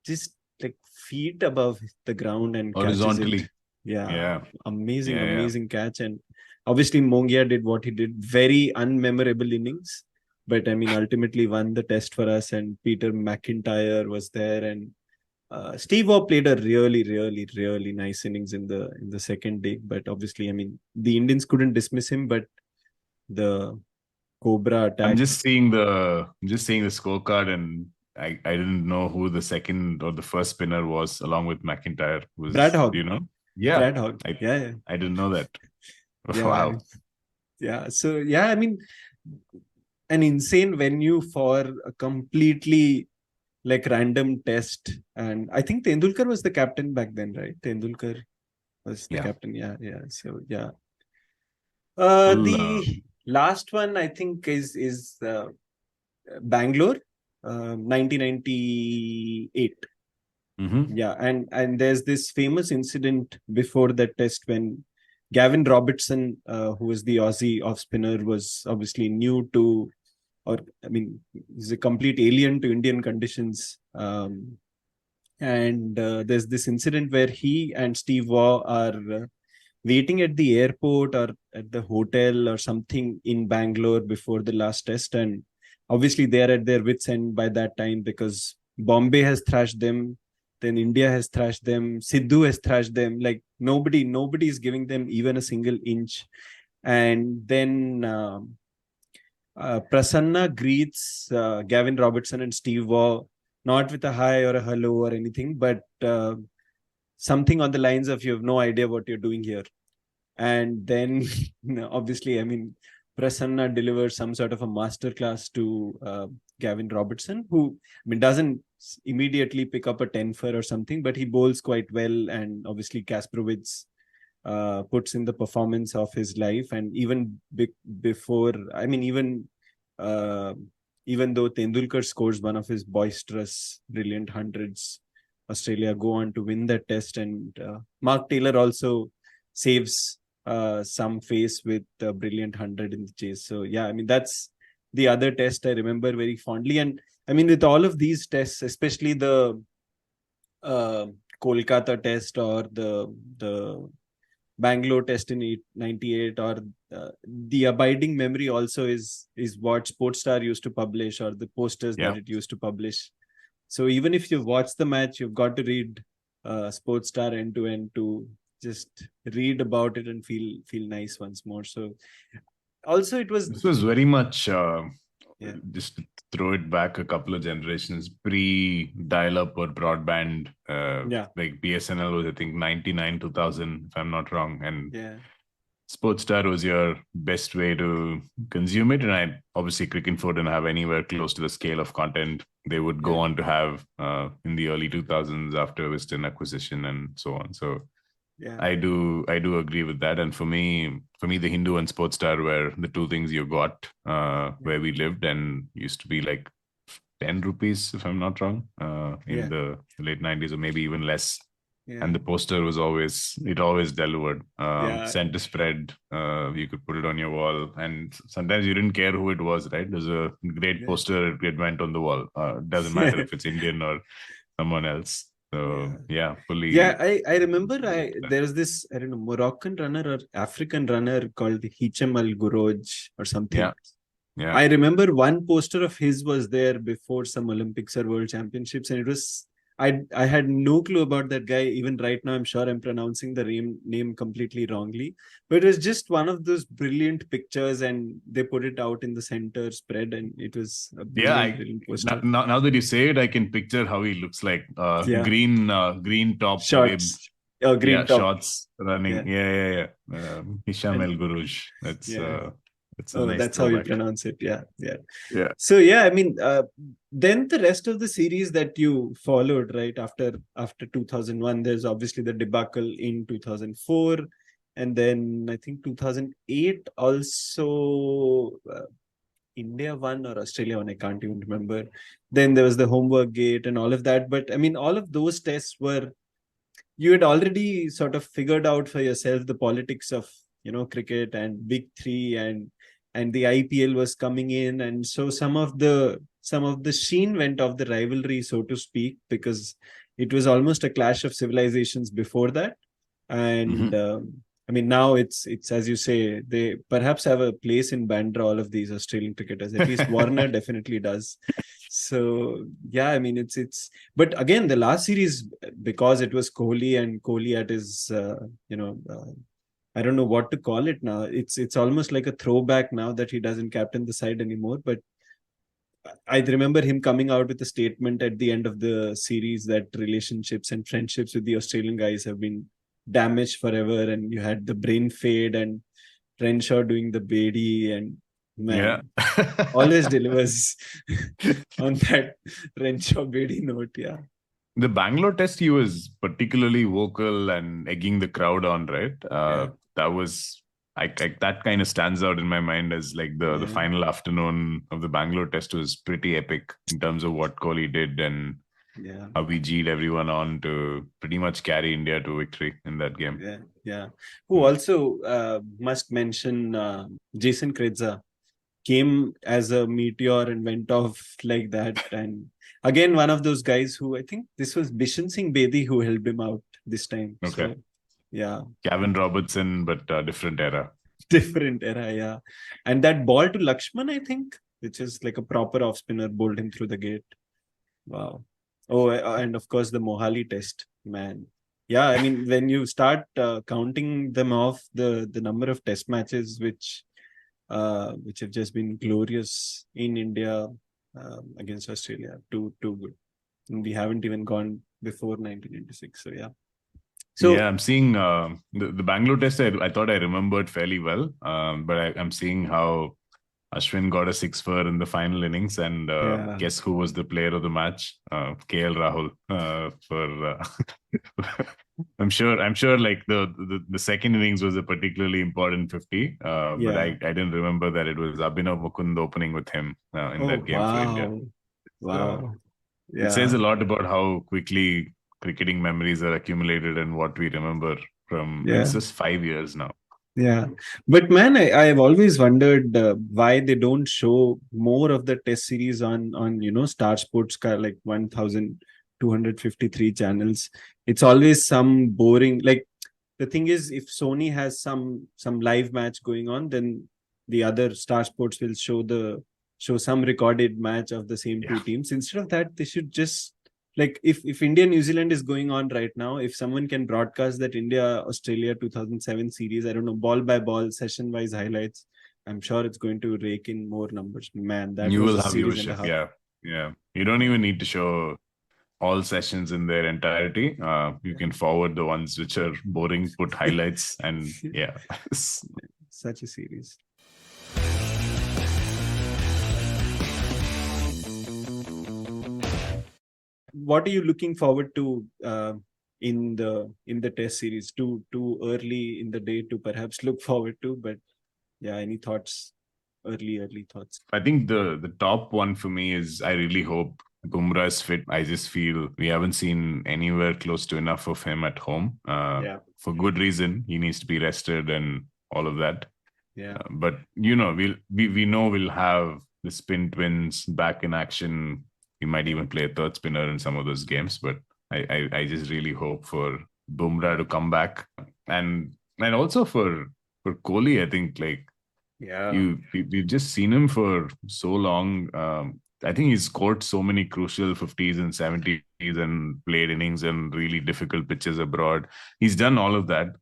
just like feet above the ground and horizontally. Catches it. Amazing catch. And obviously Mongia did what he did. Very unmemorable innings. But I mean, ultimately won the test for us, and Peter McIntyre was there, and Steve Waugh played a really nice innings in the second day. But obviously, I mean, the Indians couldn't dismiss him, but the Cobra attack. I'm just seeing the scorecard, and I didn't know who the second or the first spinner was, along with McIntyre. Was Brad Hogg. You know? Yeah. Brad Hogg. I didn't know that. Wow. Yeah. So yeah, I mean, an insane venue for a completely like random test. And I think Tendulkar was the captain back then, right? Tendulkar was the captain. Yeah. So yeah. The last one I think is Bangalore, 1998. Yeah, and there's this famous incident before that test when Gavin Robertson, who was the Aussie off spinner, was obviously new to, or I mean, he's a complete alien to Indian conditions. And there's this incident where he and Steve Waugh are waiting at the airport or at the hotel or something in Bangalore before the last test, and obviously they are at their wits' end by that time because Bombay has thrashed them. Then India has thrashed them. Sidhu has thrashed them. Like nobody is giving them even a single inch. And then Prasanna greets Gavin Robertson and Steve Waugh, not with a hi or a hello or anything, but something on the lines of, you have no idea what you're doing here. And then obviously, I mean, Prasanna delivers some sort of a masterclass to Gavin Robertson, who, I mean, doesn't immediately pick up a 10 for or something, but he bowls quite well. And obviously Kasparowicz puts in the performance of his life. And even before, I mean, even though Tendulkar scores one of his boisterous, brilliant hundreds, Australia go on to win that test. And Mark Taylor also saves some face with a brilliant 100 in the chase. So, yeah, I mean, that's the other test I remember very fondly. And I mean, with all of these tests, especially the Kolkata test or the Bangalore test in 98, or the abiding memory also is what Sportstar used to publish, or the posters that it used to publish. So even if you watch the match, you've got to read Sportstar end to end to just read about it and feel nice once more. So also this was very much just to throw it back a couple of generations, pre-dial-up or broadband. Like BSNL was, I think, 99, 2000, if I'm not wrong. And Sportstar was your best way to consume it. And obviously Cricinfo didn't have anywhere close to the scale of content they would go on to have in the early 2000s after Western acquisition and so on. So I do agree with that. And for me, the Hindu and Sportstar were the two things you got where we lived, and used to be like 10 rupees, if I'm not wrong, in the late 90s, or maybe even less. And the poster was always delivered. Center spread, you could put it on your wall, and sometimes you didn't care who it was, right? There's a great poster, it went on the wall. Doesn't matter if it's Indian or someone else. So fully. Yeah, I remember there was this, I don't know, Moroccan runner or African runner called Hichem Al Guroj or something. Yeah. I remember one poster of his was there before some Olympics or World Championships, and it was, I had no clue about that guy. Even right now, I'm sure I'm pronouncing the name completely wrongly. But it was just one of those brilliant pictures, and they put it out in the center spread, and it was a brilliant poster. Now that you say it, I can picture how he looks like. Green top, shorts. Green top. Shorts running. Hisham El Guruj. That's nice that's how you pronounce it. Yeah. So I mean, then the rest of the series that you followed, right, after 2001, there's obviously the debacle in 2004, and then I think 2008 also India won or Australia won, I can't even remember. Then there was the homework gate and all of that. But I mean, all of those tests were, you had already sort of figured out for yourself the politics of cricket and Big Three, and the IPL was coming in, and so some of the sheen went off the rivalry, so to speak, because it was almost a clash of civilizations before that. And I mean, now it's as you say, they perhaps have a place in Bandra, all of these Australian cricketers. At least Warner definitely does. So I mean, it's. But again, the last series, because it was Kohli, and Kohli at his I don't know what to call it now. It's almost like a throwback now that he doesn't captain the side anymore. But I remember him coming out with a statement at the end of the series that relationships and friendships with the Australian guys have been damaged forever. And you had the brain fade, and Renshaw doing the Beatty, and man, always delivers on that Renshaw Beatty note. Yeah. The Bangalore test, he was particularly vocal and egging the crowd on, right? That was, that kind of stands out in my mind as like the final afternoon of the Bangalore test was pretty epic in terms of what Kohli did, and how we G'd everyone on to pretty much carry India to victory in that game. Who also must mention Jason Krejza came as a meteor and went off like that. And again, one of those guys who, I think this was Bishan Singh Bedi who helped him out this time. Okay. So, Gavin Robertson, but different era. Different era, And that ball to Lakshman, I think, which is like a proper off spinner, bowled him through the gate. Wow. Oh, and of course the Mohali test, man. I mean, when you start counting them off, the number of test matches which have just been glorious in India against Australia, too good. And we haven't even gone before 1996. So I'm seeing the Bangalore test. I thought I remembered fairly well, but I'm seeing how Ashwin got a 6 in the final innings, and guess who was the player of the match? KL Rahul I'm sure like the second innings was a particularly important 50. But I didn't remember that it was Abhinav Mukund opening with him in that game for India. So Wow. it says a Yeah. lot about how quickly cricketing memories are accumulated and what we remember from. It's Yeah. just 5 years now. Yeah. But man, I've always wondered why they don't show more of the test series on Star Sports like 1,253 channels. It's always some boring, like the thing is, if Sony has some live match going on, then the other Star Sports will show some recorded match of the same two teams. Instead of that, they should just, like, if India New Zealand is going on right now, if someone can broadcast that India Australia 2007 series, I don't know, ball by ball, session wise highlights, I'm sure it's going to rake in more numbers. Man, that You was will a have series and a viewership. half. Yeah. You don't even need to show all sessions in their entirety. You can forward the ones which are boring, put highlights, and yeah. Such a series. What are you looking forward to in the test series? Too early in the day to perhaps look forward to, but yeah, any thoughts? Early thoughts. I think the top one for me is I really hope Bumrah is fit. I just feel we haven't seen anywhere close to enough of him at home. For good reason. He needs to be rested and all of that. But we know we'll have the spin twins back in action. We might even play a third spinner in some of those games. But I just really hope for Bumrah to come back and also for Kohli. I think we've just seen him for so long. I think he's scored so many crucial 50s and 70s and played innings and really difficult pitches abroad. He's done all of that,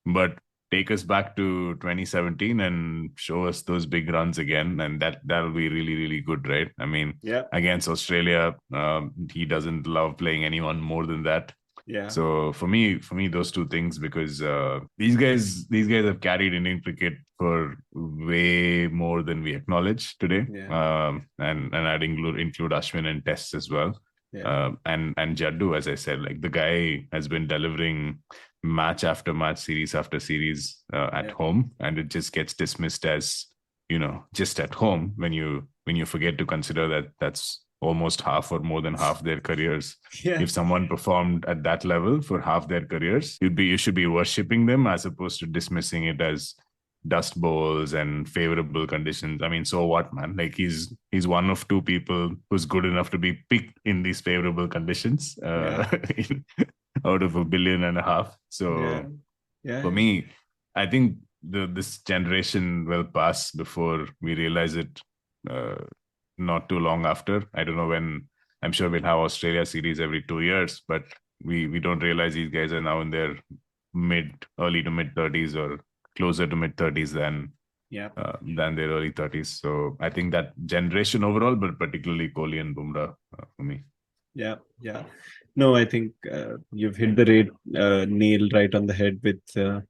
but take us back to 2017 and show us those big runs again, and that'll be really, really good, right? I mean, against Australia, he doesn't love playing anyone more than that. So for me, those two things, because these guys have carried Indian cricket for way more than we acknowledge today. And I'd include Ashwin in tests as well. And Jaddu, as I said, like the guy has been delivering match after match, series after series at home, and it just gets dismissed as just at home when you forget to consider that that's almost half or more than half their careers. If someone performed at that level for half their careers, you should be worshipping them as opposed to dismissing it as dust bowls and favorable conditions. I mean, so what, man? Like he's one of two people who's good enough to be picked in these favorable conditions out of 1.5 billion. So for me, I think this generation will pass before we realize it. Not too long after. I don't know when. I'm sure we'll have Australia series every 2 years, but we don't realize these guys are now in their early to mid 30s or closer to mid 30s than their early 30s. So I think that generation overall, but particularly Kohli and Bumrah for me. No, I think you've hit the nail right on the head with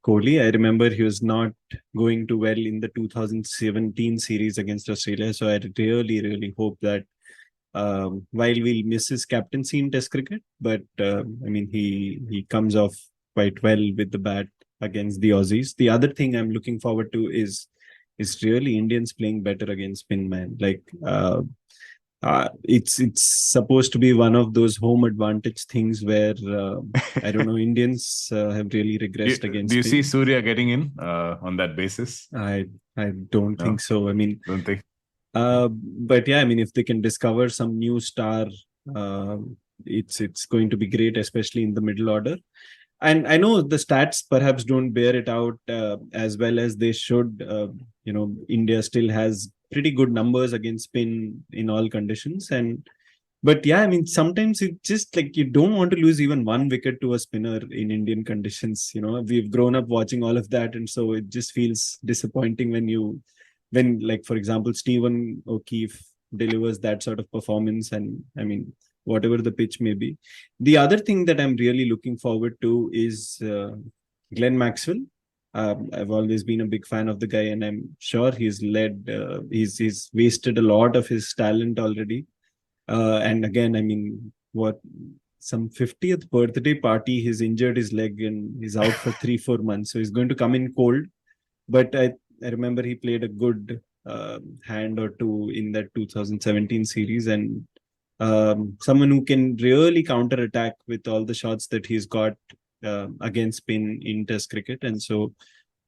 Kohli. I remember he was not going too well in the 2017 series against Australia. So I really, really hope that while we'll miss his captaincy in Test cricket, but I mean, he comes off quite well with the bat against the Aussies. The other thing I'm looking forward to is really Indians playing better against spin, man. Like it's supposed to be one of those home advantage things where I don't know, Indians have really regressed against. Do you see Surya getting in on that basis? I don't think so. I mean, don't think. But yeah, I mean, if they can discover some new star, it's going to be great, especially in the middle order. And I know the stats perhaps don't bear it out as well as they should. India still has pretty good numbers against spin in all conditions. But yeah, I mean, sometimes it's just like you don't want to lose even one wicket to a spinner in Indian conditions. We've grown up watching all of that. And so it just feels disappointing when like, for example, Stephen O'Keefe delivers that sort of performance. And I mean, whatever the pitch may be. The other thing that I'm really looking forward to is Glenn Maxwell. I've always been a big fan of the guy, and I'm sure he's wasted a lot of his talent already. And again, I mean, some 50th birthday party. He's injured his leg and he's out for 3-4 months. So he's going to come in cold. But I remember he played a good hand or two in that 2017 series, and someone who can really counter attack with all the shots that he's got against spin in Test cricket. And so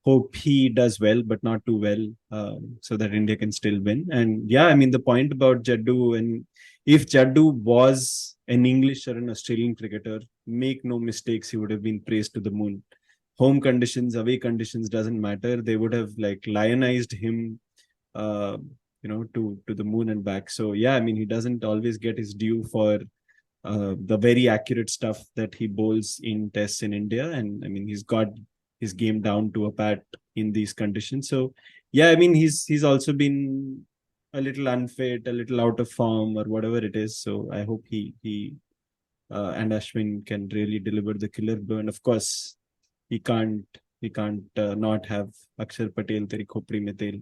hope he does well, but not too well, so that India can still win. And yeah, I mean, the point about Jaddu, and if Jaddu was an English or an Australian cricketer, make no mistakes, he would have been praised to the moon. Home conditions, away conditions, doesn't matter. They would have like lionized him, to the moon and back. So yeah, I mean, he doesn't always get his due for the very accurate stuff that he bowls in tests in India. And I mean, he's got his game down to a pat in these conditions. So yeah, I mean, he's also been a little unfit, a little out of form, or whatever it is. So I hope he and Ashwin can really deliver the killer blow. And of course, he can't not have Akshar Patel, Teri Khopri mein tel,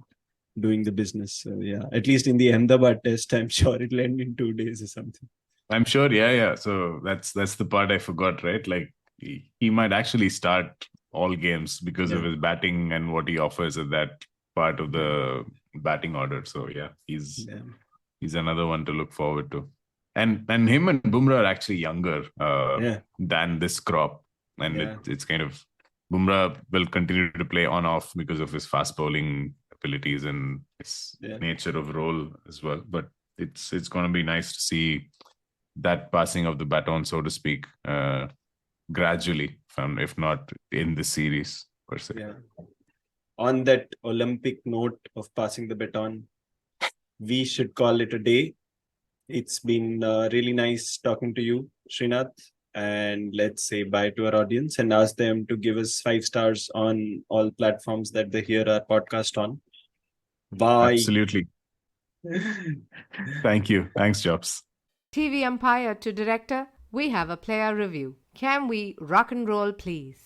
doing the business. So yeah, at least in the Ahmedabad test, I'm sure it'll end in 2 days or something. I'm sure, yeah. So that's the part I forgot, right? Like he might actually start all games because of his batting and what he offers at that part of the batting order. So yeah, he's another one to look forward to. And him and Bumrah are actually younger than this crop. And it's kind of, Bumrah will continue to play on off because of his fast bowling abilities and his nature of role as well. But it's going to be nice to see that passing of the baton, so to speak, gradually, if not in the series per se. Yeah. On that Olympic note of passing the baton, we should call it a day. It's been really nice talking to you, Srinath. And let's say bye to our audience and ask them to give us 5 stars on all platforms that they hear our podcast on. Bye. Absolutely. Thank you. Thanks, Jobs. TV umpire to director, we have a player review. Can we rock and roll, please?